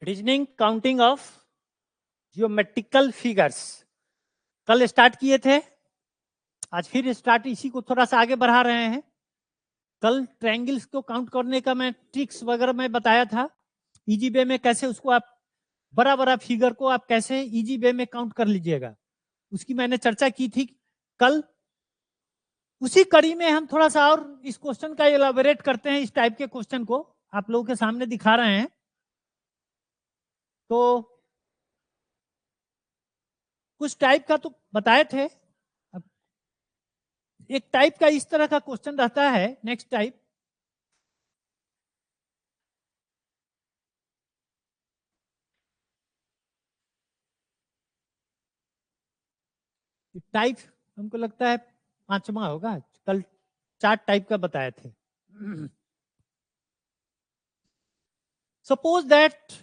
Reasoning counting of geometrical figures कल start किए थे, आज फिर स्टार्ट इसी को थोड़ा सा आगे बढ़ा रहे हैं। कल ट्रायंगल्स को काउंट करने का मैं ट्रिक्स वगैरह मैं बताया था, इजी वे में कैसे उसको आप बड़ा बड़ा फिगर को आप कैसे इजी वे में काउंट कर लीजिएगा, उसकी मैंने चर्चा की थी कल। उसी कड़ी में हम थोड़ा सा और इस क्वेश्चन का एलाबोरेट करते हैं। इस टाइप के क्वेश्चन को आप लोगों के सामने दिखा रहे हैं। तो कुछ टाइप का तो बताए थे, अब एक टाइप का इस तरह का क्वेश्चन रहता है। नेक्स्ट टाइप, टाइप हमको लगता है 5वां होगा, कल 4 टाइप का बताए थे। सपोज दैट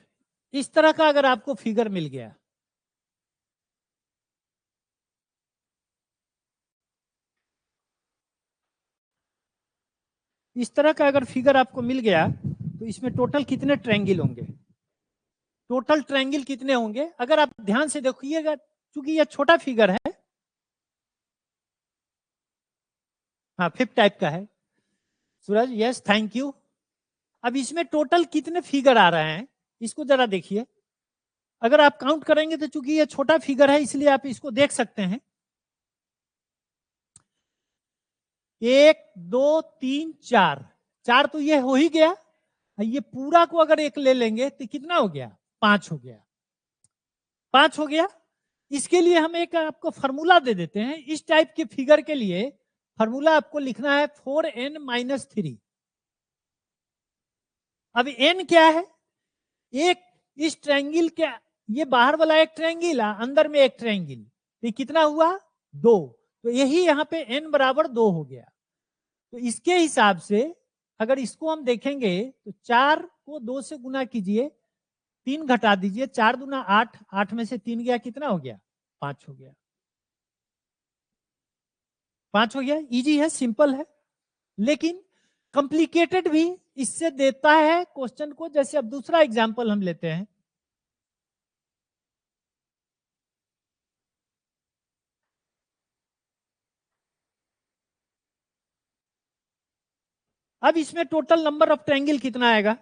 इस तरह का अगर आपको फिगर मिल गया, इस तरह का अगर फिगर आपको मिल गया तो इसमें टोटल कितने ट्रायंगल होंगे, टोटल ट्रायंगल कितने होंगे? अगर आप ध्यान से देखिएगा, क्योंकि यह छोटा फिगर है, हाँ 5th टाइप का है सूरज, यस थैंक यू। अब इसमें टोटल कितने फिगर आ रहे हैं इसको जरा देखिए। अगर आप काउंट करेंगे तो चूंकि ये छोटा फिगर है इसलिए आप इसको देख सकते हैं। 1 2 3 4, 4 तो ये हो ही गया। ये पूरा को अगर एक ले लेंगे तो कितना हो गया? 5 हो गया, 5 हो गया। इसके लिए हम एक आपको फॉर्मूला दे देते हैं। इस टाइप के फिगर के लिए फॉर्मूला आपको लिखना है 4n-3। अब n क्या है? एक इस ट्रायंगल के, ये बाहर वाला एक ट्रायंगल है, अंदर में एक ट्रायंगल, तो कितना हुआ? 2। तो यही यहाँ पे n बराबर 2 हो गया। तो इसके हिसाब से अगर इसको हम देखेंगे तो 4 को 2 से गुना कीजिए, 3 घटा दीजिए, 4 दूना 8, 8 में से 3 गया, कितना हो गया? 5 हो गया। 5 हो गया। इजी है, सिंपल है, लेकिन कॉम्प्लिकेटेड भी इससे देता है क्वेश्चन को। जैसे अब दूसरा एग्जांपल हम लेते हैं। अब इसमें टोटल नंबर ऑफ ट्रायंगल कितना आएगा?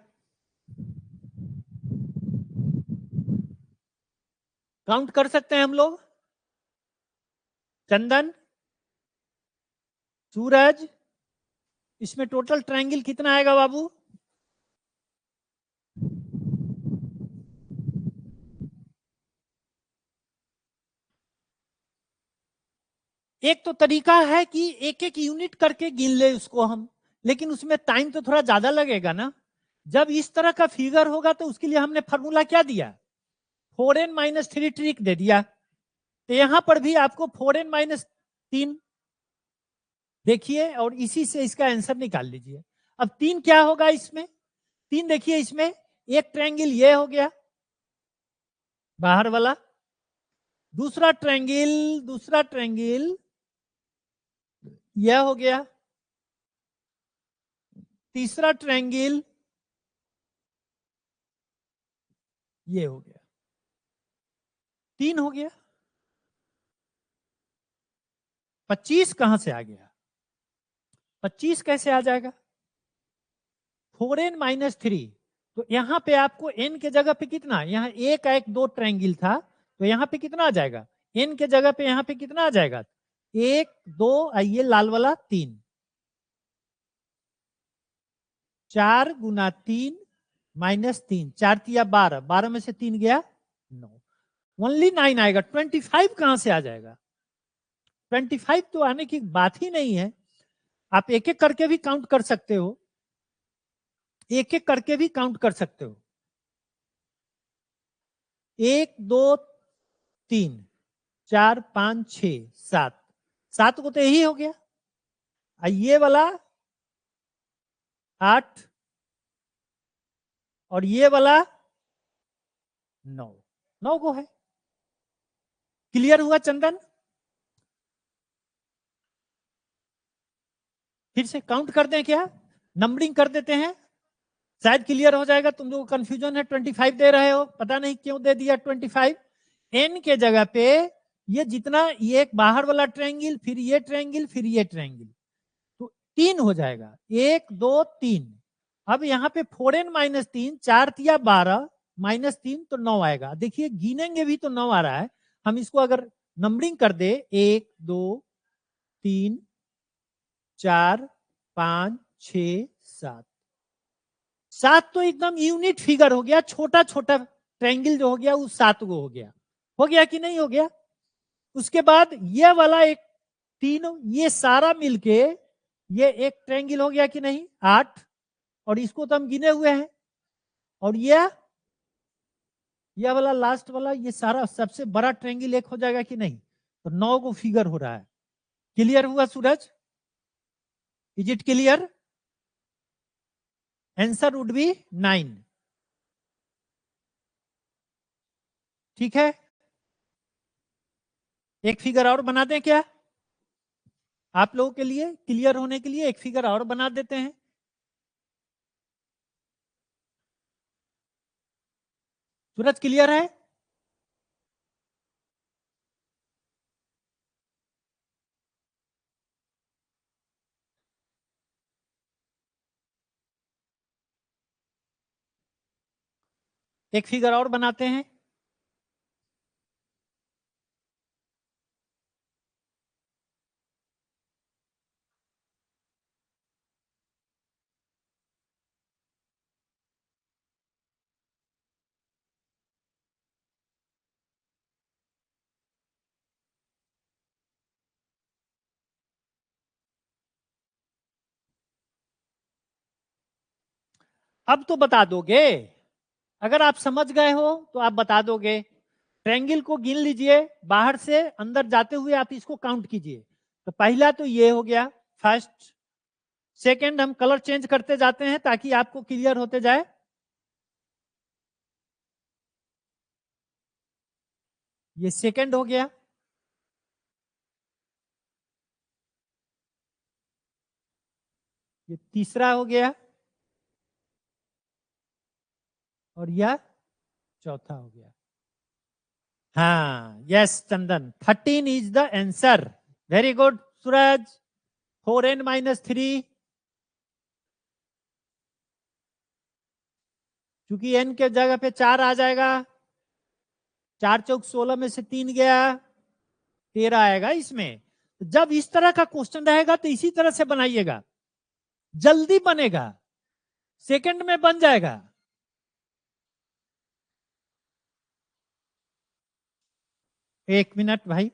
काउंट कर सकते हैं हम लोग? चंदन, सूरज, इसमें टोटल ट्रायंगल कितना आएगा बाबू? एक तो तरीका है कि एक एक यूनिट करके गिन ले उसको हम, लेकिन उसमें टाइम तो थोड़ा ज्यादा लगेगा ना। जब इस तरह का फिगर होगा तो उसके लिए हमने फॉर्मूला क्या दिया? 4n-3 ट्रिक दे दिया। तो यहां पर भी आपको 4n-3 देखिए और इसी से इसका आंसर निकाल लीजिए। अब 3 क्या होगा इसमें? 3 देखिए, इसमें एक ट्रायंगल ये हो गया बाहर वाला, दूसरा ट्रायंगल यह हो गया, तीसरा ट्रायंगल ये हो गया, 3 हो गया। 25 कहां से आ गया? 25 कैसे आ जाएगा? 4n-3। तो यहां पे आपको n के जगह पे कितना, यहां 1 1 2 ट्रायंगल था, तो यहां पे कितना आ जाएगा? n के जगह पे यहां पे कितना आ जाएगा? 1 2, आइए लाल वाला 3, 4 गुना 3 -3, 4 तिया 12, 12 में से 3 गया 9, ओनली 9 आएगा। 25 कहां से आ जाएगा? 25 तो आने की बात ही नहीं है। आप एक एक करके भी काउंट कर सकते हो, एक एक करके भी काउंट कर सकते हो। 1 2 3 4 5 6 7, 7 को तो यही हो गया। ये वाला 8 और ये वाला 9, 9 को है। क्लियर हुआ चंदन? फिर से काउंट कर दें क्या? नंबरिंग कर देते हैं। शायद क्लियर हो जाएगा। तुम लोग कंफ्यूजन है, 25 दे रहे हो, पता नहीं क्यों दे दिया 25। एन के जगह पे ये जितना, ये एक बाहर वाला ट्रायंगल, फिर ये ट्रायंगल, फिर ये ट्रायंगल, तो 3 हो जाएगा, 1 2 3। अब यहाँ पे 4n-3, 4 तिया 12, -3 तो 9 आएगा। देखिए गिनेंगे भी तो 9 आ रहा है। हम इसको अगर नंबरिंग कर दे, 1 2 3 4 5 6 7, 7 तो एकदम यूनिट फिगर हो गया। छोटा छोटा ट्रायंगल जो हो गया वो 7 गो हो गया कि नहीं हो गया। उसके बाद ये वाला एक 3, ये सारा मिलके ये एक ट्रायंगल हो गया कि नहीं, 8। और इसको तो हम गिने हुए हैं। और ये वाला लास्ट वाला, ये सारा सबसे बड़ा ट्रायंगल एक हो जाएगा कि नहीं। तो 9 को फिगर हो रहा है। क्लियर हुआ Suraj? Is it clear? Answer would be 9। ठीक है, एक फिगर और बना दें क्या? आप लोगों के लिए क्लियर होने के लिए एक फिगर और बना देते हैं। सूरज क्लियर है? एक फिगर और बनाते हैं। अब तो बता दोगे, अगर आप समझ गए हो तो आप बता दोगे। ट्रायंगल को गिन लीजिए, बाहर से अंदर जाते हुए आप इसको काउंट कीजिए। तो पहला तो ये हो गया फर्स्ट। सेकंड हम कलर चेंज करते जाते हैं ताकि आपको क्लियर होते जाए। ये सेकंड हो गया। ये तीसरा हो गया। और यह चौथा हो गया। हाँ yes Chandan, 13 is the answer. Very good Suraj. 4n-3, क्योंकि n के जगह पे 4 आ जाएगा। 4 चौक 16 में से 3 गया, 13 आएगा इसमें। जब इस तरह का क्वेश्चन रहेगा तो इसी तरह से बनाइएगा, जल्दी बनेगा, सेकंड में बन जाएगा। एक मिनट भाई।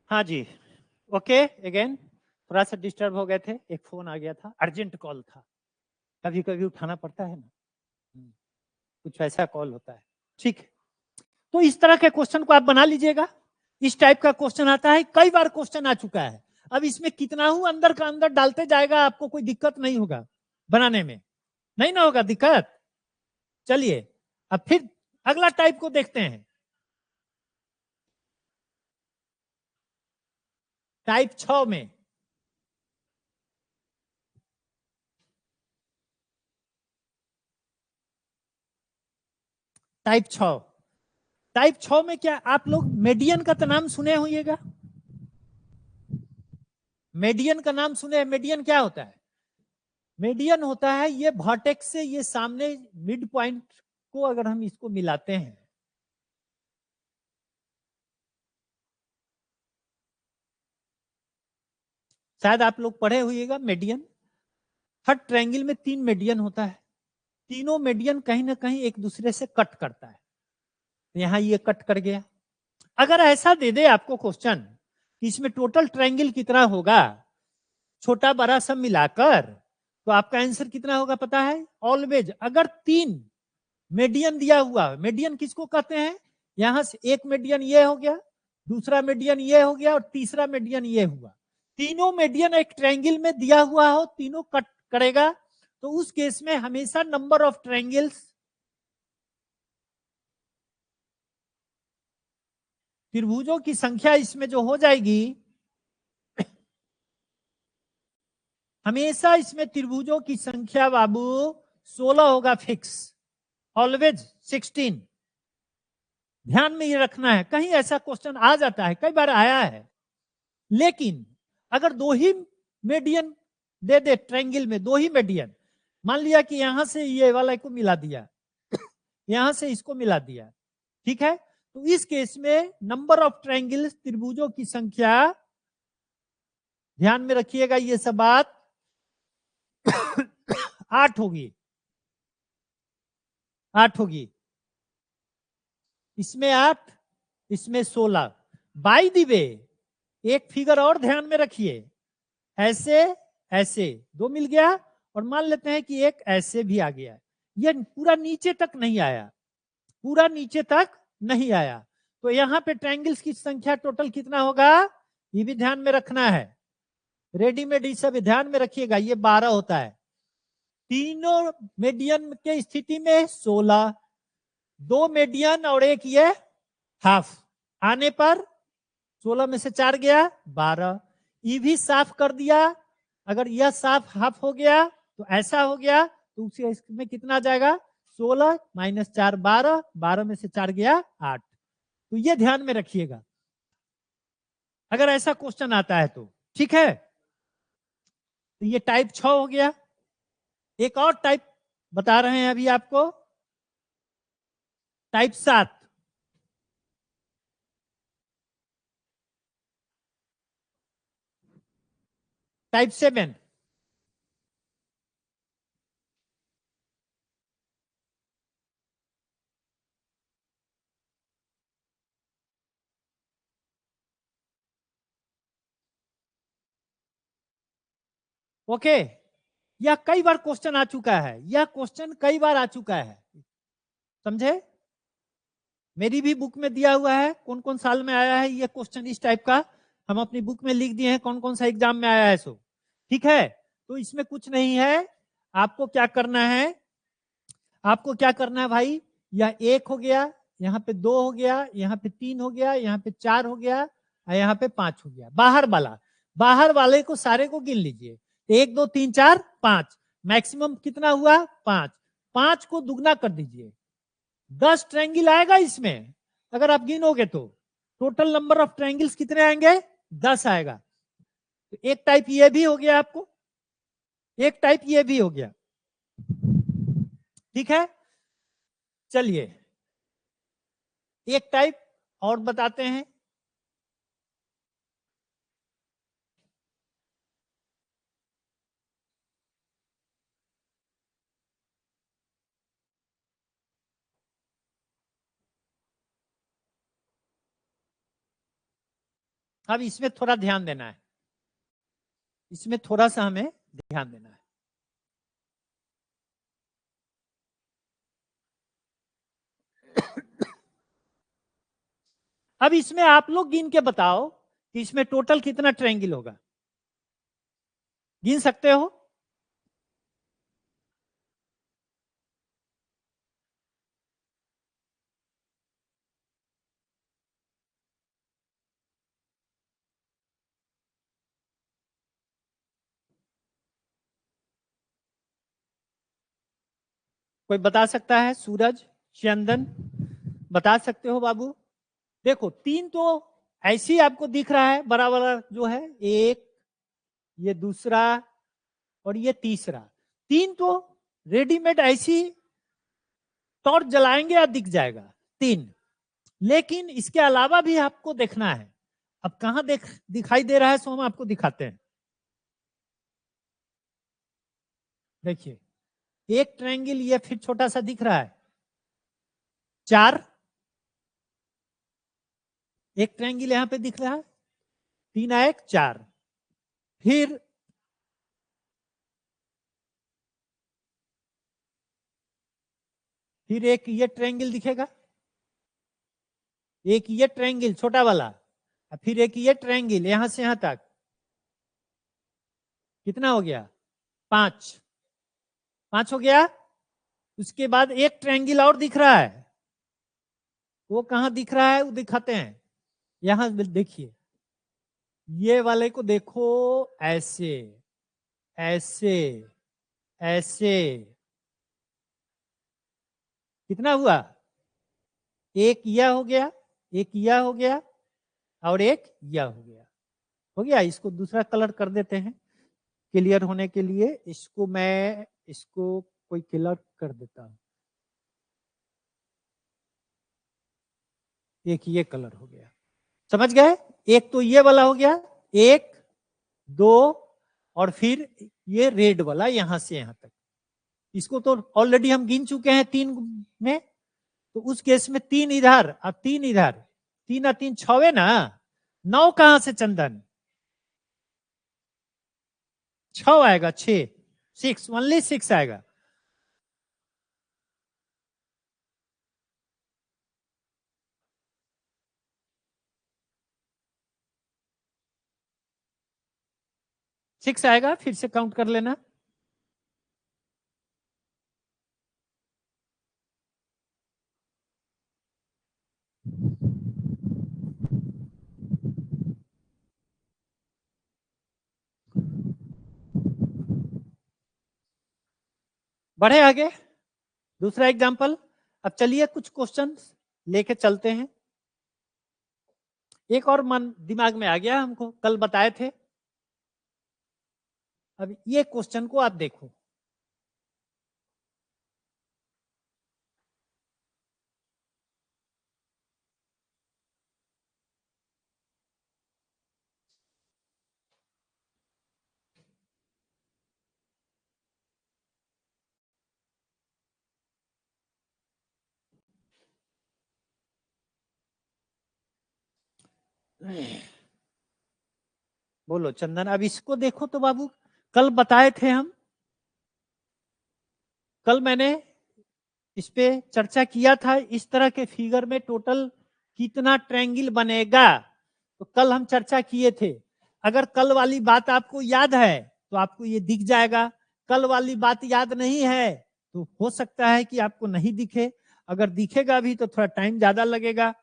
हाँ जी, ओके अगेन। थोड़ा सा डिस्टर्ब हो गए थे, एक फोन आ गया था, अर्जेंट कॉल था, कभी कभी उठाना पड़ता है ना। कुछ ऐसा कॉल होता है। ठीक है, तो इस तरह के क्वेश्चन को आप बना लीजिएगा। इस टाइप का क्वेश्चन आता है, कई बार क्वेश्चन आ चुका है। अब इसमें कितना हूं अंदर का अंदर डालते जाएगा, आपको कोई दिक्कत नहीं होगा बनाने में, नहीं ना होगा दिक्कत। चलिए अब फिर अगला टाइप को देखते हैं। टाइप 6 में टाइप 6 में क्या आप लोग मेडियन का तो नाम सुने होइएगा? मेडियन का नाम सुने? मेडियन क्या होता है? मेडियन होता है ये वर्टेक्स से ये सामने मिड पॉइंट को अगर हम इसको मिलाते हैं, शायद आप लोग पढ़े होइएगा मेडियन। हर ट्रायंगल में 3 मेडियन होता है, तीनों मेडियन कहीं ना कहीं एक दूसरे से कट करता है। यहां ये कट कर गया। अगर ऐसा दे दे आपको क्वेश्चन कि इसमें टोटल ट्रायंगल कितना होगा छोटा बड़ा सब मिलाकर, तो आपका आंसर कितना होगा पता है? ऑलवेज अगर 3 मेडियन दिया हुआ, मेडियन किसको कहते हैं? यहां से एक मेडियन ये हो गया, दूसरा मेडियन ये हो गया और तीसरा मेडियन ये हुआ। तीनों मेडियन एक ट्रायंगल में दिया हुआ हो, तीनों कट करेगा, तो उस केस में हमेशा नंबर ऑफ ट्रायंगल्स, त्रिभुजों की संख्या इसमें जो हो जाएगी, हमेशा इसमें त्रिभुजों की संख्या बाबू 16 होगा फिक्स, ऑलवेज 16। ध्यान में ये रखना है, कहीं ऐसा क्वेश्चन आ जाता है, कई बार आया है, लेकिन अगर 2 ही मेडियन दे दे ट्रायंगल में, 2 ही मेडियन, मान लिया कि यहां से ये वाला को मिला दिया, यहां से इसको मिला दिया, ठीक है, तो इस केस में नंबर ऑफ ट्रायंगल्स त्रिभुजों की संख्या, ध्यान में रखिएगा ये सब बात, 8 होगी, 8 होगी। इसमें 8, इसमें 16। बाय द वे एक फिगर और ध्यान में रखिए, ऐसे ऐसे 2 मिल गया, और मान लेते हैं कि एक ऐसे भी आ गया, ये पूरा नीचे तक नहीं आया, पूरा नीचे तक नहीं आया, तो यहां पे ट्रायंगल्स की संख्या टोटल कितना होगा, ये भी ध्यान में रखना है। रेडीमेड ये सब ध्यान में रखिएगा, ये 12 होता है। तीनों मेडियन के स्थिति में 16, 2 मेडियन और एक ये हाफ आने पर 16 में से 4 गया 12, ये भी साफ कर दिया। अगर यह साफ हाफ हो गया तो ऐसा हो गया, तो उसी इसमें कितना आ जाएगा, 16 माइनस 4 12, 12 में से 4 गया 8। तो ये ध्यान में रखिएगा अगर ऐसा क्वेश्चन आता है तो, ठीक है। तो ये टाइप 6 हो गया। एक और टाइप बता रहे हैं अभी आपको, टाइप 7। Type 7, okay. यह कई बार क्वेश्चन आ चुका है, यह क्वेश्चन कई बार आ चुका है, समझे। मेरी भी बुक में दिया हुआ है, कौन कौन साल में आया है ये क्वेश्चन इस टाइप का, हम अपनी बुक में लिख दिए हैं कौन कौन सा एग्जाम में आया है सो, ठीक है। तो इसमें कुछ नहीं है, आपको क्या करना है, आपको क्या करना है भाई, यह 1 हो गया, यहाँ पे 2 हो गया, यहाँ पे 3 हो गया, यहाँ पे 4 हो गया और यहाँ पे 5 हो गया। बाहर वाले को सारे को गिन लीजिए, 1 2 3 4 5, मैक्सिमम कितना हुआ 5, 5 को दुगना कर दीजिए, 10 ट्रायंगल आएगा इसमें। अगर आप गिनोगे तो टोटल नंबर ऑफ ट्रायंगल्स कितने आएंगे, 10 आएगा। तो एक टाइप ये भी हो गया आपको, एक टाइप ये भी हो गया, ठीक है। चलिए एक टाइप और बताते हैं। अब इसमें थोड़ा ध्यान देना है, इसमें थोड़ा सा हमें ध्यान देना है। अब इसमें आप लोग गिन के बताओ कि इसमें टोटल कितना ट्रायंगल होगा, गिन सकते हो। कोई बता सकता है? सूरज, चंदन, बता सकते हो बाबू? देखो 3 तो ऐसे ही आपको दिख रहा है, बड़ा वाला जो है, एक, ये दूसरा और ये तीसरा। 3 तो रेडीमेड ऐसी टॉर्च जलाएंगे या दिख जाएगा 3। लेकिन इसके अलावा भी आपको देखना है। अब कहां दिखाई दे रहा है, सो हम आपको दिखाते हैं। देखिए एक ट्रायंगल ये फिर छोटा सा दिख रहा है, 4, एक ट्रायंगल यहां पे दिख रहा है, 3 1 4। फिर एक ये ट्रायंगल दिखेगा, एक ये ट्रायंगल छोटा वाला, फिर एक ये ट्रायंगल यहां से यहां तक। कितना हो गया? 5, 5 हो गया। उसके बाद एक ट्रायंगल और दिख रहा है, वो कहां दिख रहा है वो दिखाते हैं। यहां देखिए, ये वाले को देखो, ऐसे ऐसे ऐसे। कितना हुआ? एक यह हो गया, एक यह हो गया और एक यह हो गया। हो गया। इसको दूसरा कलर कर देते हैं क्लियर होने के लिए। इसको मैं इसको कोई कलर कर देता हूं। एक ये कलर हो गया, समझ गए? एक तो ये वाला हो गया, 1 2, और फिर ये रेड वाला यहां से यहां तक। इसको तो ऑलरेडी हम गिन चुके हैं 3 में, तो उस केस में 3 इधर और 3 इधर, 3 और 3 6 ना। 9 कहां से चंदन? 6 आएगा, 6 6 ओनली 6 आएगा। सिक्स आएगा, फिर से काउंट कर लेना। बढ़े आगे, दूसरा एग्जांपल। अब चलिए कुछ क्वेश्चन लेके चलते हैं। एक और मन दिमाग में आ गया हमको, कल बताए थे। अब ये क्वेश्चन को आप देखो। बोलो चंदन, अब इसको देखो तो बाबू, कल बताए थे हम, कल मैंने इस पे चर्चा किया था। इस तरह के फिगर में टोटल कितना ट्रायंगल बनेगा, तो कल हम चर्चा किए थे। अगर कल वाली बात आपको याद है तो आपको ये दिख जाएगा। कल वाली बात याद नहीं है तो हो सकता है कि आपको नहीं दिखे। अगर दिखेगा भी तो थोड़ा टाइम ज्यादा लगेगा।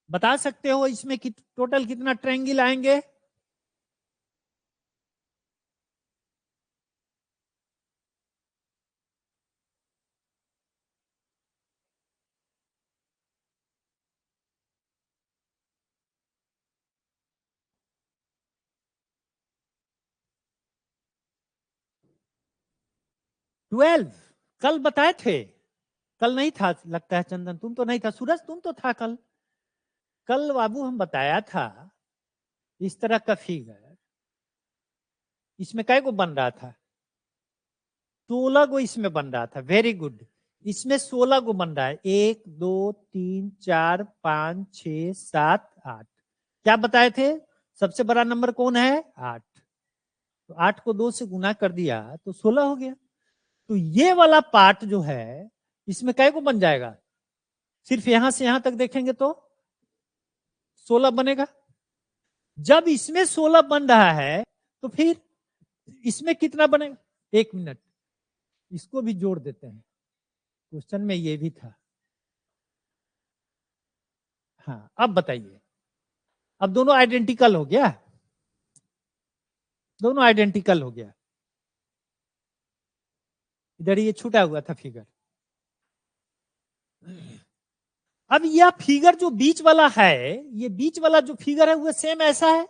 बता सकते हो इसमें टोटल कितना ट्रायंगल आएंगे? ट्वेल्व। कल बताए थे। कल नहीं था लगता है चंदन, तुम तो नहीं था। सूरज तुम तो था कल। कल बाबू हम बताया था इस तरह का फिगर, इसमें कै गो बन रहा था? 16 गो इसमें बन रहा था। Very good. इसमें 16 गो बन रहा है। 1 2 3 4 5 6 7 8। क्या बताए थे? सबसे बड़ा नंबर कौन है? 8। तो 8 को 2 से गुना कर दिया तो 16 हो गया। तो ये वाला पार्ट जो है इसमें कै गो बन जाएगा? सिर्फ यहां से यहां तक देखेंगे तो 16 बनेगा। जब इसमें 16 बन रहा है तो फिर इसमें कितना बनेगा? 1 मिनट, इसको भी जोड़ देते हैं। क्वेश्चन में ये भी था। हाँ अब बताइए। अब दोनों आइडेंटिकल हो गया, दोनों आइडेंटिकल हो गया। इधर ये छूटा हुआ था फिगर। अब यह फिगर जो बीच वाला है, ये बीच वाला जो फिगर है वो सेम ऐसा है।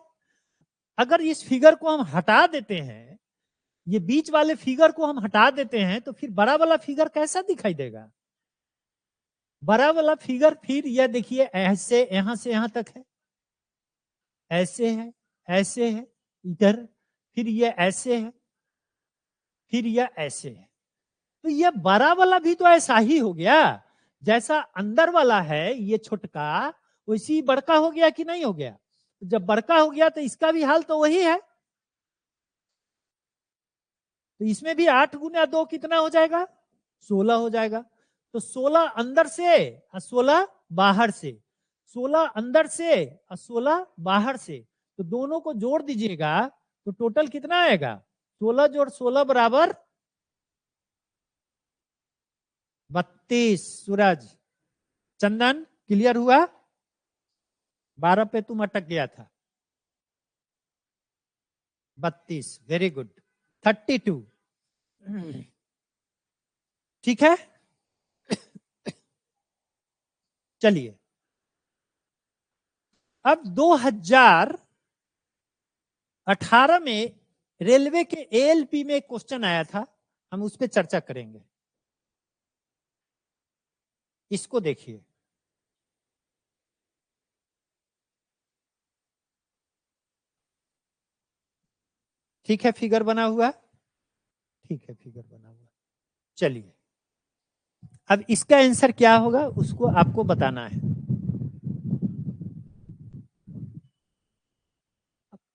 अगर इस फिगर को हम हटा देते हैं, ये बीच वाले फिगर को हम हटा देते हैं, तो फिर बड़ा वाला फिगर कैसा दिखाई देगा? बड़ा वाला फिगर फिर यह देखिए ऐसे यहां से यहां तक है, ऐसे है, ऐसे है इधर, फिर यह ऐसे है, फिर यह ऐसे है। तो यह बड़ा वाला भी तो ऐसा ही हो गया, जैसा अंदर वाला है ये छोटका, वैसी बड़का हो गया कि नहीं हो गया? जब बड़का हो गया तो इसका भी हाल तो वही है। तो इसमें भी 8 गुना 2 कितना हो जाएगा? 16 हो जाएगा। तो 16 अंदर से और 16 बाहर से, 16 अंदर से और 16 बाहर से, तो दोनों को जोड़ दीजिएगा तो टोटल कितना आएगा? 16 जोड़ 16 बराबर 32। सूरज, चंदन, क्लियर हुआ? 12 पे तुम अटक गया था। 32, वेरी गुड। 32, ठीक है। चलिए, अब 2018 में रेलवे के एएलपी में एक क्वेश्चन आया था, हम उस पर चर्चा करेंगे। इसको देखिए, ठीक है, फिगर बना हुआ, ठीक है, फिगर बना हुआ। चलिए, अब इसका आंसर क्या होगा उसको आपको बताना है।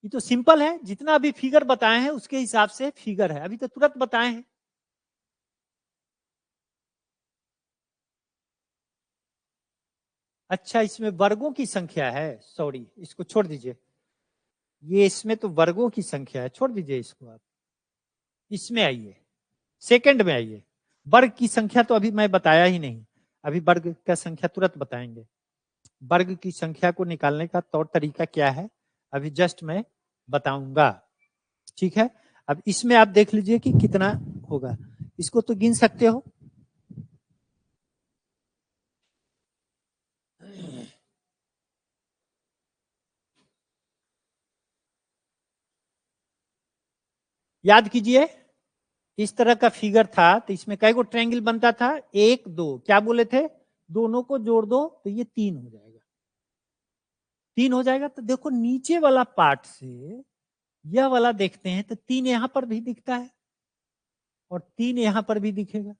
ये तो सिंपल है, जितना अभी फिगर बताए हैं उसके हिसाब से फिगर है, अभी तो तुरंत बताए हैं। अच्छा, इसमें वर्गों की संख्या है, सॉरी इसको छोड़ दीजिए, ये इसमें तो वर्गों की संख्या है, छोड़ दीजिए इसको। आप इसमें आइए, सेकंड में आइए। वर्ग की संख्या तो अभी मैं बताया ही नहीं, अभी वर्ग का संख्या तुरंत बताएंगे। वर्ग की संख्या को निकालने का तौर तरीका क्या है अभी जस्ट मैं बताऊंगा, ठीक है। अब इसमें आप देख लीजिए कि कितना होगा, इसको तो गिन सकते हो। याद कीजिए, इस तरह का फिगर था तो इसमें कई गो ट्रायंगल बनता था? 1 2, क्या बोले थे? दोनों को जोड़ दो तो ये 3 हो जाएगा, 3 हो जाएगा। तो देखो नीचे वाला पार्ट से यह वाला देखते हैं तो 3 यहां पर भी दिखता है और 3 यहां पर भी दिखेगा,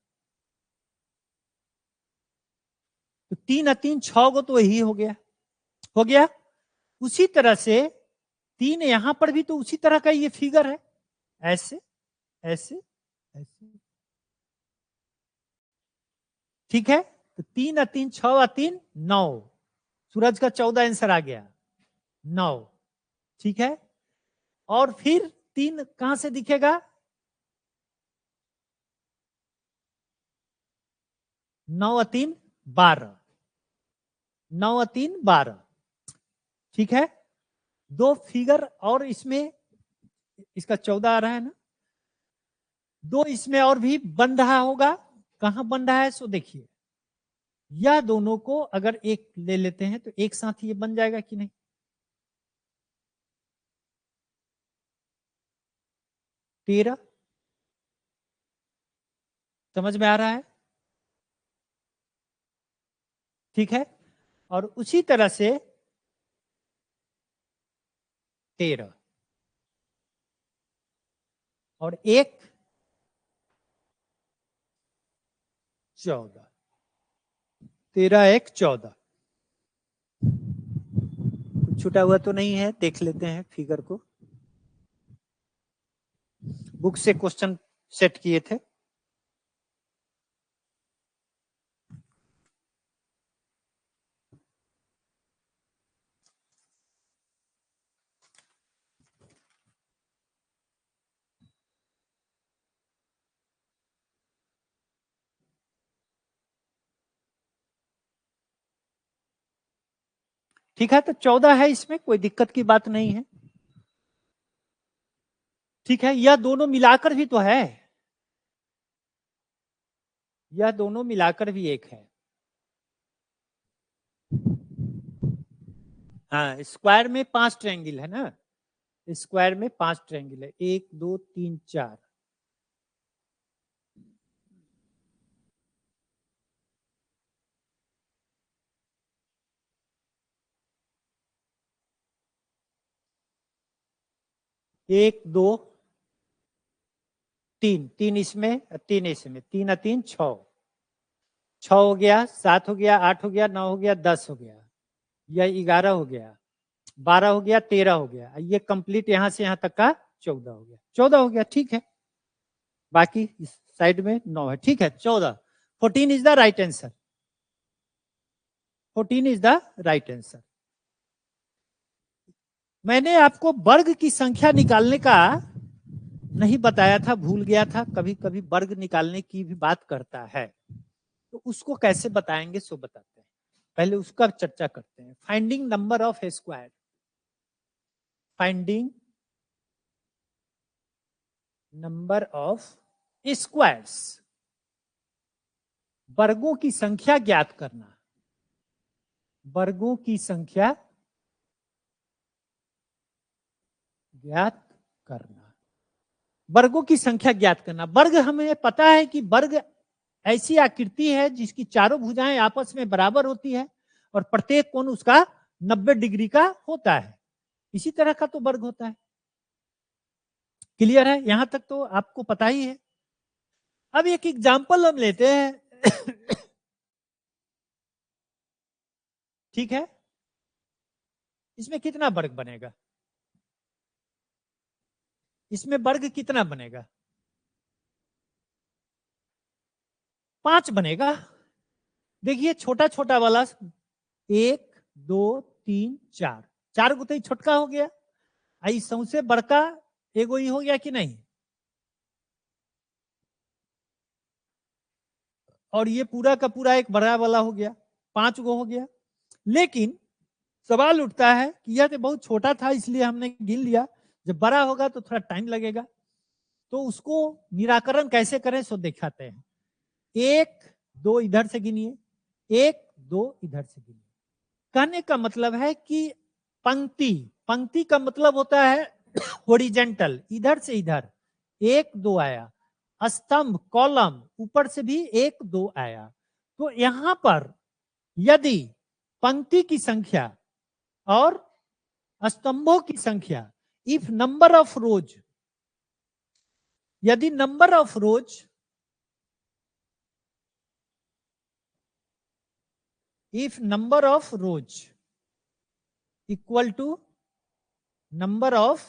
तो 3 और 3 6 गो तो वही हो गया, हो गया। उसी तरह से 3 यहां पर भी तो उसी तरह का ये फिगर है, ऐसे ऐसे ऐसे, ठीक है। तो 3 और 3 6 और 3 9, सूरज का 14 आंसर आ गया, 9, ठीक है। और फिर 3 कहां से दिखेगा? 9 और 3 12, 9 और 3 12, ठीक है। दो फिगर और इसमें, इसका 14 आ रहा है ना, दो इसमें और भी बन रहा होगा, कहां बन रहा है सो देखिए। यह दोनों को अगर एक ले लेते हैं तो एक साथ ये बन जाएगा कि नहीं? 13, समझ में आ रहा है? ठीक है। और उसी तरह से 13 और एक 14, 13 1 14, कुछ छूटा हुआ तो नहीं है? देख लेते हैं फिगर को, बुक से क्वेश्चन सेट किए थे। ठीक है, तो 14 है, इसमें कोई दिक्कत की बात नहीं है, ठीक है। यह दोनों मिलाकर भी तो है, यह दोनों मिलाकर भी 1 है। हाँ, स्क्वायर में 5 ट्रायंगल है ना, स्क्वायर में 5 ट्रायंगल है, 1 2 3 4। एक दो तीन, 3 इसमें 3 इसमें, 3 और 3 6, 6 हो गया, 7 हो गया, 8 हो गया, 9 हो गया, 10 हो गया, यह 11 हो गया, 12 हो गया, 13 हो गया, ये कंप्लीट यहां से यहां तक का 14 हो गया, 14 हो गया, ठीक है। बाकी इस साइड में 9 है, ठीक है, 14, 14 is the right answer, 14 is the right answer. मैंने आपको वर्ग की संख्या निकालने का नहीं बताया था, भूल गया था, कभी कभी वर्ग निकालने की भी बात करता है, तो उसको कैसे बताएंगे सो बताते हैं, पहले उसका चर्चा करते हैं। Finding number of square, finding number of squares, वर्गों की संख्या ज्ञात करना, वर्गों की संख्या ज्ञात करना, वर्गों की संख्या ज्ञात करना। वर्ग हमें पता है कि वर्ग ऐसी आकृति है जिसकी चारों भुजाएं आपस में बराबर होती है और प्रत्येक कोण उसका 90 डिग्री का होता है, इसी तरह का तो वर्ग होता है। क्लियर है, यहां तक तो आपको पता ही है। अब एक एग्जाम्पल हम लेते हैं ठीक है, इसमें कितना वर्ग बनेगा, इसमें वर्ग कितना बनेगा, 5 बनेगा। देखिए छोटा छोटा वाला 1 2 3 4, 4 गो तो छोटका हो गया, आई सबसे बड़का एगो ही हो गया कि नहीं, और ये पूरा का पूरा एक बड़ा वाला हो गया, 5 गो हो गया। लेकिन सवाल उठता है कि यह तो बहुत छोटा था इसलिए हमने गिन लिया, जब बड़ा होगा तो थोड़ा टाइम लगेगा, तो उसको निराकरण कैसे करें सो दिखाते हैं। 1 2 इधर से गिनिए, 1 2 इधर से गिनिए। कहने का मतलब है कि पंक्ति, पंक्ति का मतलब होता है हॉरिजेंटल, इधर से इधर 1 2 आया, स्तंभ कॉलम ऊपर से भी 1 2 आया। तो यहां पर यदि पंक्ति की संख्या और स्तंभों की संख्या, इफ नंबर ऑफ रोज, यदि number of rose if number of rows equal to number of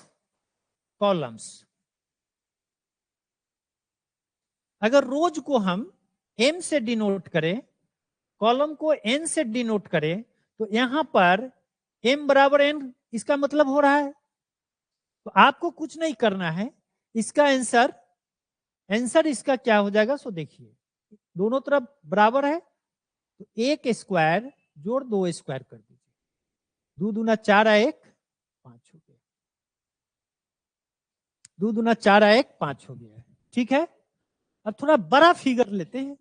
columns, अगर रोज को हम m से डिनोट करें, कॉलम को n से डिनोट करें, तो यहां पर m बराबर n, इसका मतलब हो रहा है, तो आपको कुछ नहीं करना है, इसका आंसर, आंसर इसका क्या हो जाएगा सो देखिए, दोनों तरफ बराबर है, तो 1 स्क्वायर जोड़ 2 स्क्वायर कर दीजिए, 2 दूना 4 1 5 हो गया, 2 दूना 4 1 5 हो गया, ठीक है। अब थोड़ा बड़ा फिगर लेते हैं,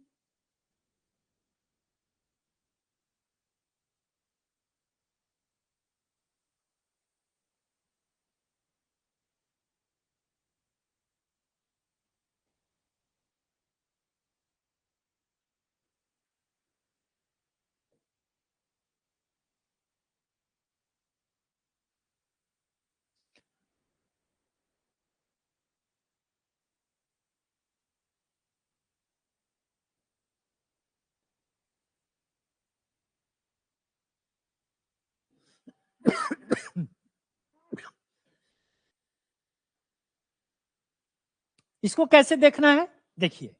इसको कैसे देखना है, देखिए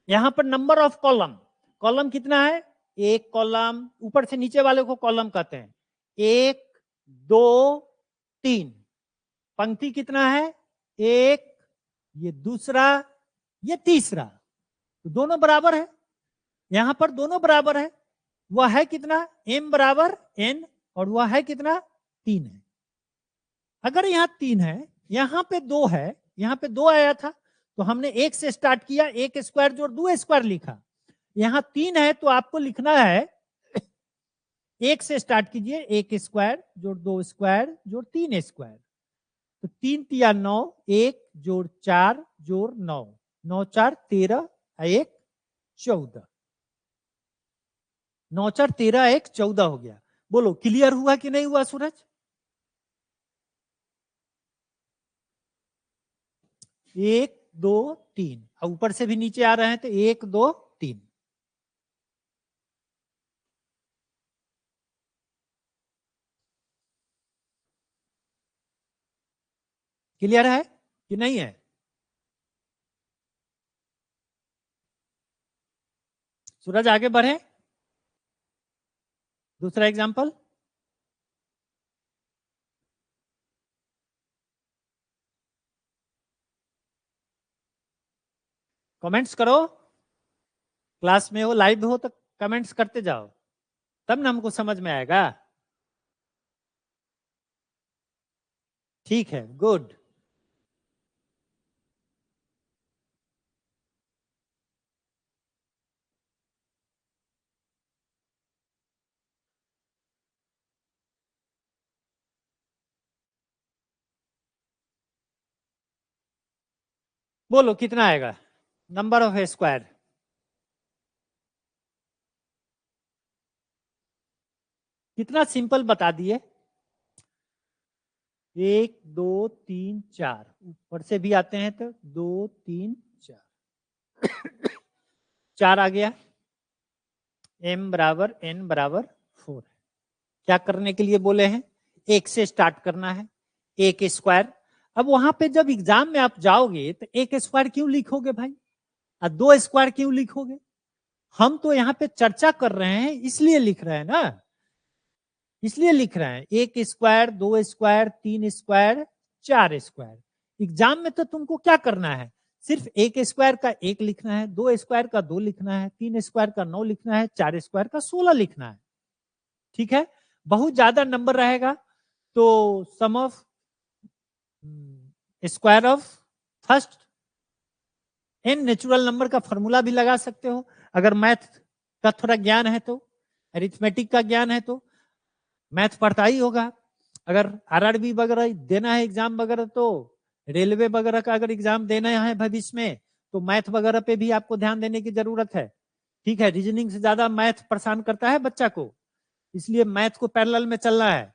यहां पर नंबर ऑफ कॉलम, कॉलम कितना है, एक कॉलम, ऊपर से नीचे वाले को कॉलम कहते हैं, 1 2 3, पंक्ति कितना है, 1, ये दूसरा, ये तीसरा, तो दोनों बराबर है, यहां पर दोनों बराबर है, वह है कितना, m बराबर n, और वह है कितना 3 है। अगर यहां 3 है, यहां पे 2 है, यहां पे 2 आया था, तो हमने 1 से स्टार्ट किया, 1 स्क्वायर जोड़ 2 स्क्वायर लिखा, यहाँ 3 है तो आपको लिखना है, 1 से स्टार्ट कीजिए, 1 स्क्वायर जोड़ 2 स्क्वायर जोड़ 3 स्क्वायर, तो 3 तिया 9, 1 जोड़ 4 जोड़ 9, 9 4 13, 1 14, 9 4 13, 1 14 हो गया। बोलो क्लियर हुआ कि नहीं हुआ सूरज? 1 2 3, ऊपर से भी नीचे आ रहे हैं तो 1 2 3। क्लियर है कि नहीं है? सूरज आगे बढ़े, दूसरा एग्जांपल। कमेंट्स करो, क्लास में हो लाइव हो तो कमेंट्स करते जाओ, तब ना हमको समझ में आएगा। ठीक है, गुड। बोलो कितना आएगा नंबर ऑफ स्क्वायर? कितना सिंपल बता दिए, 1 2 3 4, ऊपर से भी आते हैं तो 2 3 4, 4 आ गया, m बराबर n बराबर 4। क्या करने के लिए बोले हैं? 1 से स्टार्ट करना है, 1 स्क्वायर। अब वहां पे जब एग्जाम में आप जाओगे तो 1 स्क्वायर क्यों लिखोगे भाई, और 2 स्क्वायर क्यों लिखोगे? हम तो यहाँ पे चर्चा कर रहे हैं इसलिए लिख रहे हैं ना, इसलिए लिख रहे हैं। 1 square 2 square 3 square 4 square. Exam में तो तुमको क्या करना है, सिर्फ 1 स्क्वायर का 1 लिखना है, 2 स्क्वायर का 2 लिखना है, 3 स्क्वायर का 9 लिखना है, 4 स्क्वायर का 16 लिखना है। ठीक है, बहुत ज्यादा नंबर रहेगा तो sum of square of first n natural number का फॉर्मूला भी लगा सकते हो, अगर मैथ का थोड़ा ज्ञान है तो, अरिथमेटिक का ज्ञान है तो। मैथ पढ़ता ही होगा, अगर आरआरबी वगैरह देना है एग्जाम वगैरह, तो रेलवे वगैरह का अगर एग्जाम देना है भविष्य में, तो मैथ वगैरह पे भी आपको ध्यान देने की जरूरत है। ठीक है, रीजनिंग से ज्यादा मैथ परेशान करता है बच्चा को, इसलिए मैथ को पैरेलल में चलना है।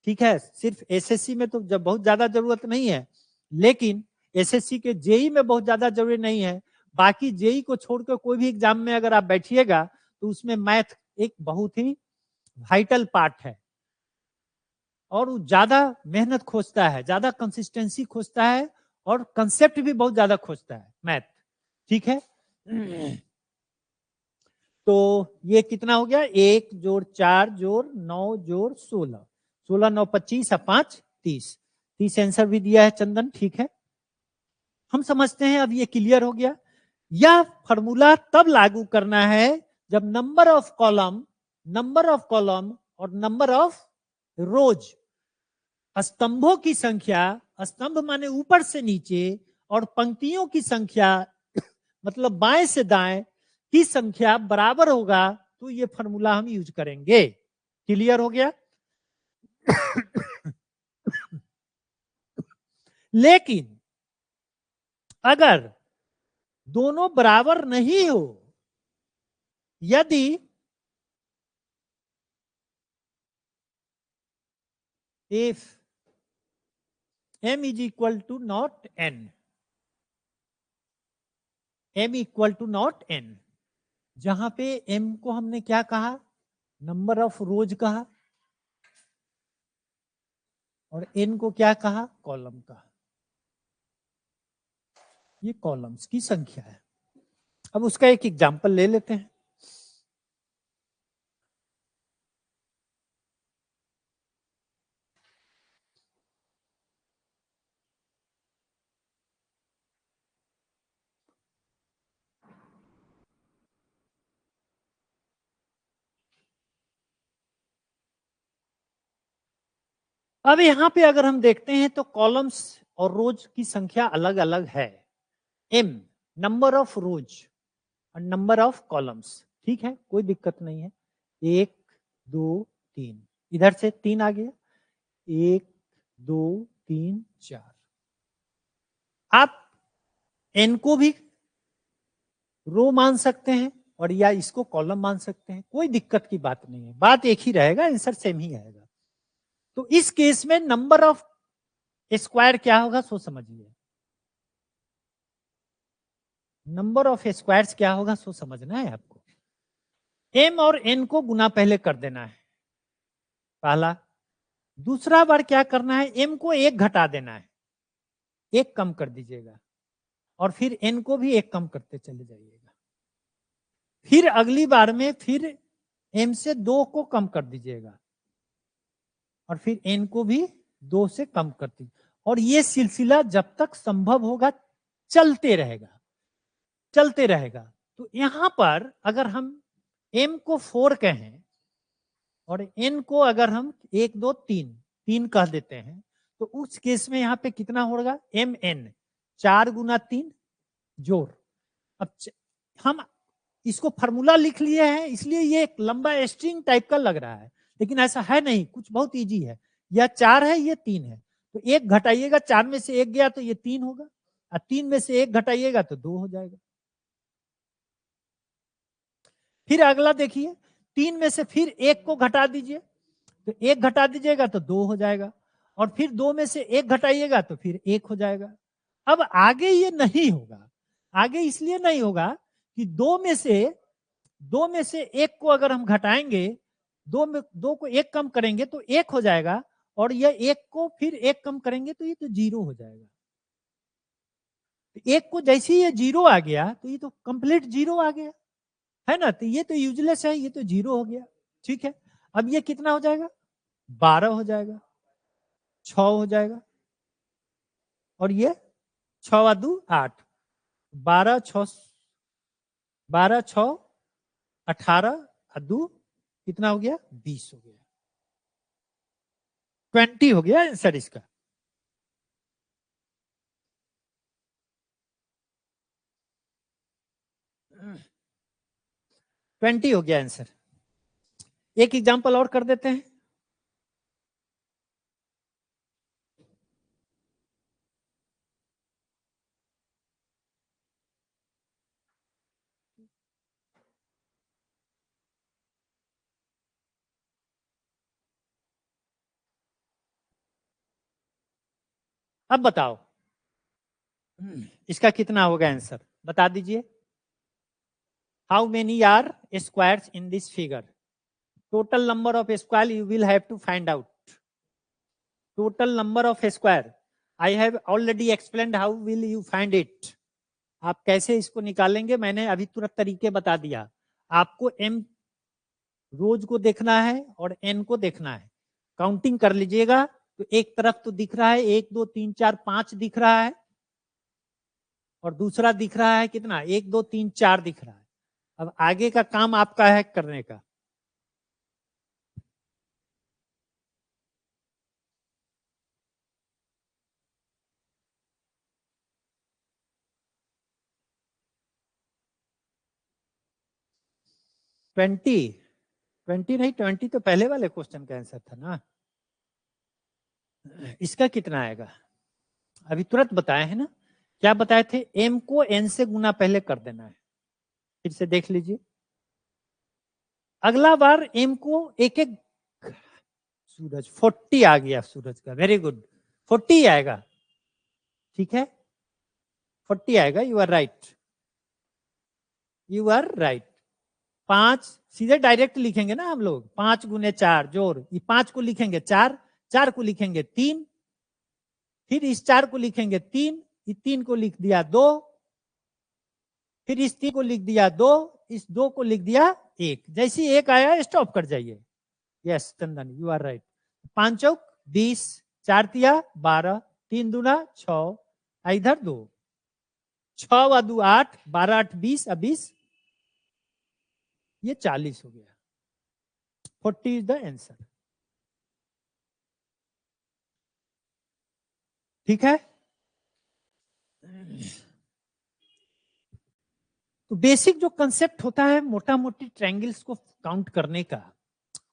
ठीक है, सिर्फ एसएससी में तो जब बहुत ज्यादा जरूरत नहीं है, लेकिन एसएससी के जेई में बहुत ज्यादा जरूरी नहीं है। बाकी जेई को छोड़कर कोई भी एग्जाम में अगर आप बैठिएगा तो उसमें मैथ एक बहुत ही वाइटल पार्ट है, और वो ज्यादा मेहनत खोजता है, ज्यादा कंसिस्टेंसी खोजता है, और कंसेप्ट भी बहुत ज्यादा खोजता है मैथ। ठीक है, तो ये कितना हो गया, 1 जोड़ 4 जोड़ 9 जोड़ 16, 16 9 25 और 5 30, 30 आंसर भी दिया है चंदन। ठीक है, हम समझते हैं, अब ये क्लियर हो गया। यह फॉर्मूला तब लागू करना है जब नंबर ऑफ कॉलम और नंबर ऑफ रोज, स्तंभों की संख्या, स्तंभ माने ऊपर से नीचे, और पंक्तियों की संख्या मतलब बाएं से दाएं की संख्या बराबर होगा, तो ये फॉर्मूला हम यूज करेंगे। क्लियर हो गया? लेकिन अगर दोनों बराबर नहीं हो, यदि if m is equal to not n, m equal to not n, जहां पे m को हमने क्या कहा, नंबर ऑफ रोज कहा, और n को क्या कहा, कॉलम कहा। ये कॉलम्स की संख्या है। अब उसका एक एग्जांपल ले लेते हैं। अब यहां पे अगर हम देखते हैं तो कॉलम्स और रोज की संख्या अलग अलग है। m नंबर ऑफ रोज, और नंबर ऑफ कॉलम्स, ठीक है, कोई दिक्कत नहीं है। 1 2 3, इधर से 3 आ गया, 1 2 3 4। आप n को भी रो मान सकते हैं और या इसको कॉलम मान सकते हैं, कोई दिक्कत की बात नहीं है, बात एक ही रहेगा, आंसर सेम ही आएगा। तो इस केस में नंबर ऑफ स्क्वायर क्या होगा सो समझिए, नंबर ऑफ स्क्वायर्स क्या होगा सो समझना है आपको। m और n को गुना पहले कर देना है, पहला। दूसरा बार क्या करना है, m को 1 घटा देना है, 1 कम कर दीजिएगा, और फिर n को भी 1 कम करते चले जाइएगा। फिर अगली बार में फिर m से 2 को कम कर दीजिएगा, और फिर n को भी 2 से कम कर दीजिए, और ये सिलसिला जब तक संभव होगा चलते रहेगा, चलते रहेगा। तो यहां पर अगर हम m को 4 कहें और n को अगर हम 1 2 3 कह देते हैं, तो उस केस में यहां पे कितना होगा, mn 4 गुना 3 जोड़। अब हम इसको फार्मूला लिख लिए हैं, इसलिए ये एक लंबा स्ट्रिंग टाइप का लग रहा है, लेकिन ऐसा है नहीं, कुछ बहुत इजी है। यह 4 है, ये 3 है, तो 1 घटाइएगा, 4 में से 1 गया तो ये 3 होगा, और 3 में से 1 घटाइएगा तो 2 हो जाएगा। फिर अगला देखिए, 3 में से फिर 1 को घटा दीजिए, तो 1 घटा दीजिएगा तो 2 हो जाएगा, और फिर 2 में से 1 घटाइएगा तो फिर 1 हो जाएगा। अब आगे ये नहीं होगा, आगे इसलिए नहीं होगा कि 2 में से 1 को अगर हम घटाएंगे, 2 को 1 कम करेंगे तो 1 हो जाएगा, और यह 1 को फिर 1 कम करेंगे तो ये तो 0 हो जाएगा। 1 को जैसे ही ये 0 आ गया तो ये तो कंप्लीट 0 आ गया है ना, तो ये तो यूजलेस है, ये तो 0 हो गया, ठीक है। अब ये कितना हो जाएगा, 12 हो जाएगा, 6 हो जाएगा, और ये 6 2 8, 12 6 12 6 18 2 कितना हो गया, 20 हो गया, 20 हो गया आंसर इसका। Hmm. 20 हो गया आंसर। एक एग्जांपल और कर देते हैं। अब बताओ इसका कितना होगा आंसर, बता दीजिए। How many are squares in this figure, total number of square you will have to find out, total number of square. I have already explained how will you find it, आप कैसे इसको निकालेंगे मैंने अभी तुरंत तरीके बता दिया। आपको m रोज को देखना है और n को देखना है, काउंटिंग कर लीजिएगा। तो एक तरफ तो दिख रहा है 1 2 3 4 5 दिख रहा है, और दूसरा दिख रहा है कितना, 1 2 3 4 दिख रहा है। अब आगे का काम आपका है करने का। ट्वेंटी 20 नहीं, 20 तो पहले वाले क्वेश्चन का आंसर था ना। इसका कितना आएगा, अभी तुरंत बताए हैं ना, क्या बताए थे, m को n से गुना पहले कर देना है। फिर से देख लीजिए, अगला बार m को एक एक, सूरज 40 आ गया, सूरज का वेरी गुड, 40 आएगा, ठीक है, 40 आएगा, you are right, you are right. 5 सीधे डायरेक्ट लिखेंगे ना हम लोग, 5 गुने 4 जोड़, ये 5 को लिखेंगे 4, 4 को लिखेंगे 3, फिर इस 4 को लिखेंगे 3, इस 3 को लिख दिया 2, फिर इस 3 को लिख दिया 2, इस 2 को लिख दिया 1, जैसे 1 आया स्टॉप कर जाइए। Yes Chandan you are right. 5 चौक 20, 4 तिया 12, 3 दूना 6, इधर 2, 6 व 2 8, 12 8 20, 20 ये 40 हो गया, 40 इज द आंसर, ठीक है। तो बेसिक जो कंसेप्ट होता है मोटा मोटी ट्रायंगल्स को काउंट करने का,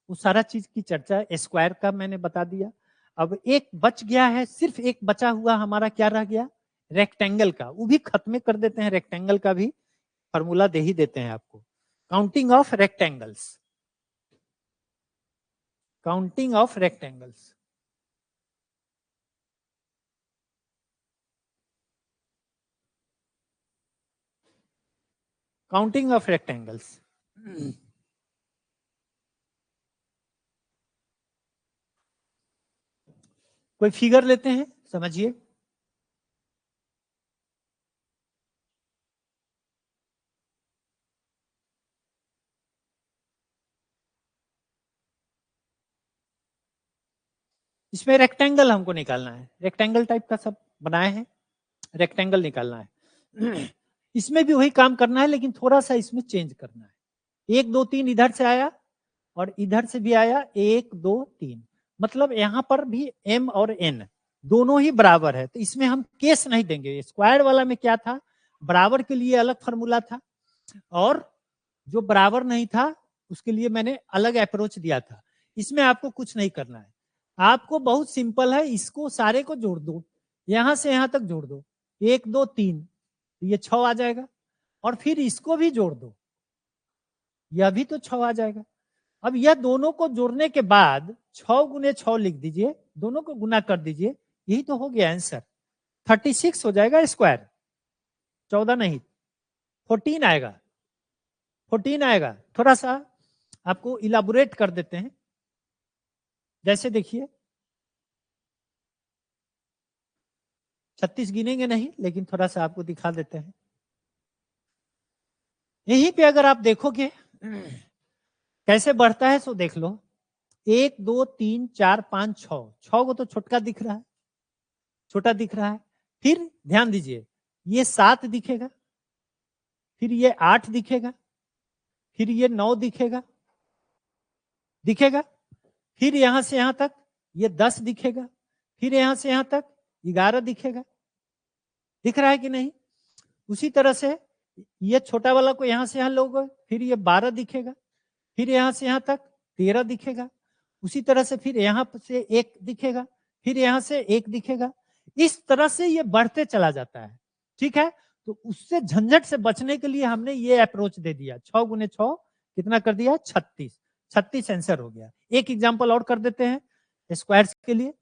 वो सारा चीज की चर्चा स्क्वायर का मैंने बता दिया। अब एक बच गया है, सिर्फ एक बचा हुआ हमारा क्या रह गया, रेक्टेंगल का। वो भी खत्म कर देते हैं, रेक्टेंगल का भी फॉर्मूला दे ही देते हैं आपको। Counting of rectangles, counting of rectangles. Counting of rectangles. कोई फिगर लेते हैं, समझिए। इसमें रेक्टेंगल हमको निकालना है, रेक्टेंगल टाइप का सब बनाए हैं, रेक्टेंगल निकालना है। इसमें भी वही काम करना है, लेकिन थोड़ा सा इसमें चेंज करना है। 1 2 3 इधर से आया और इधर से भी आया, 1 2 3, मतलब यहां पर भी m और n दोनों ही बराबर है, तो इसमें हम केस नहीं देंगे। स्क्वायर वाला में क्या था, बराबर के लिए अलग फॉर्मूला था, और जो बराबर नहीं था उसके लिए मैंने अलग अप्रोच दिया था। इसमें आपको कुछ नहीं करना है, आपको बहुत सिंपल है, इसको सारे को जोड़ दो, यहां से यहां तक जोड़ दो, 1 2 3, ये 6 आ जाएगा, और फिर इसको भी जोड़ दो, यह भी तो 6 आ जाएगा। अब यह दोनों को जोड़ने के बाद 6 गुने 6 लिख दीजिए, दोनों को गुना कर दीजिए, यही तो हो गया आंसर। 36 हो जाएगा स्क्वायर, 14 नहीं, 14 आएगा, 14 आएगा। थोड़ा सा आपको इलाबोरेट कर देते हैं, जैसे देखिए 36 गिनेंगे नहीं, लेकिन थोड़ा सा आपको दिखा देते हैं। यहीं पे अगर आप देखोगे कैसे बढ़ता है, सो देख लो, 1 2 3 4 5 6, 6 को तो छोटका दिख रहा है, छोटा दिख रहा है। फिर ध्यान दीजिए, ये 7 दिखेगा, फिर ये 8 दिखेगा, फिर ये 9 दिखेगा, दिखेगा, फिर यहां से यहां तक ये 10 दिखेगा, फिर यहां से यहां तक 11 दिखेगा, दिख रहा है कि नहीं। उसी तरह से ये छोटा वाला को यहां से यहां लोगे, फिर ये 12 दिखेगा, फिर यहां से यहां तक 13 दिखेगा, उसी तरह से फिर यहां से 1 दिखेगा, फिर यहां से 1 दिखेगा। इस तरह से ये बढ़ते चला जाता है, ठीक है। तो उससे झंझट से बचने के लिए हमने ये अप्रोच दे दिया, 6 गुने 6 कितना कर दिया, 36, 36 आंसर हो गया। एक एग्जांपल और कर देते हैं स्क्वायर्स के लिए।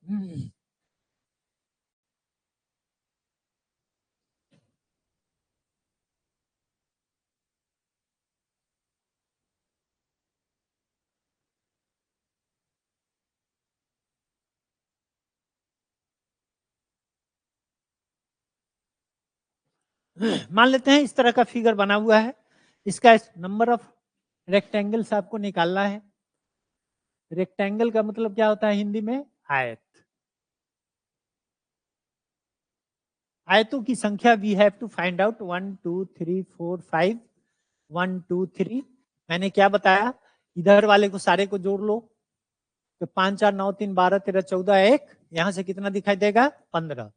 मान लेते हैं इस तरह का फिगर बना हुआ है, इसका नंबर ऑफ रेक्टेंगल्स आपको निकालना है। रेक्टेंगल का मतलब क्या होता है हिंदी में, आयत। आयतों की संख्या we have to find out, 1 2 3 4 5, 1 2 3। मैंने क्या बताया, इधर वाले को सारे को जोड़ लो, तो 5 4 9 3 12 13 14, 1 यहां से कितना दिखाई देगा, 15,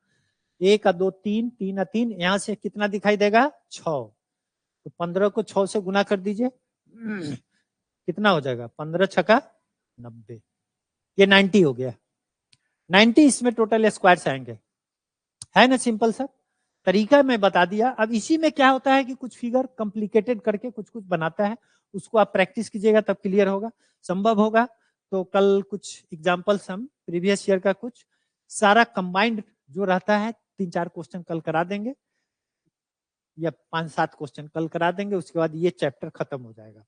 1 2 3 3 3, यहां से कितना दिखाई देगा, 6, तो 15 को 6 से गुना कर दीजिए, कितना हो जाएगा, 15 छका 90, ये 90 हो गया। 90 इसमें टोटल स्क्वायर्स आएंगे, है ना, सिंपल सा तरीका मैं बता दिया। अब इसी में क्या होता है कि कुछ फिगर कॉम्प्लिकेटेड करके कुछ कुछ बनाता है, उसको आप प्रैक्टिस कीजिएगा तब क्लियर होगा, संभव होगा। तो कल कुछ एग्जांपल्स हम प्रीवियस ईयर का कुछ सारा कंबाइंड जो रहता है 3 4 क्वेश्चन कल करा देंगे, या 5 7 क्वेश्चन कल करा देंगे, उसके बाद ये चैप्टर खत्म हो जाएगा।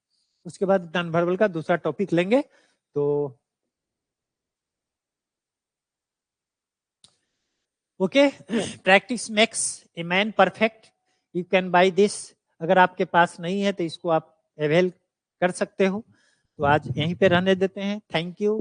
उसके बाद नॉन वर्बल का दूसरा टॉपिक लेंगे। तो okay, practice makes a man perfect, you can by this. अगर आपके पास नहीं है तो इसको आप अवेल कर सकते हो। तो आज यहीं पे रहने देते हैं, थैंक यू।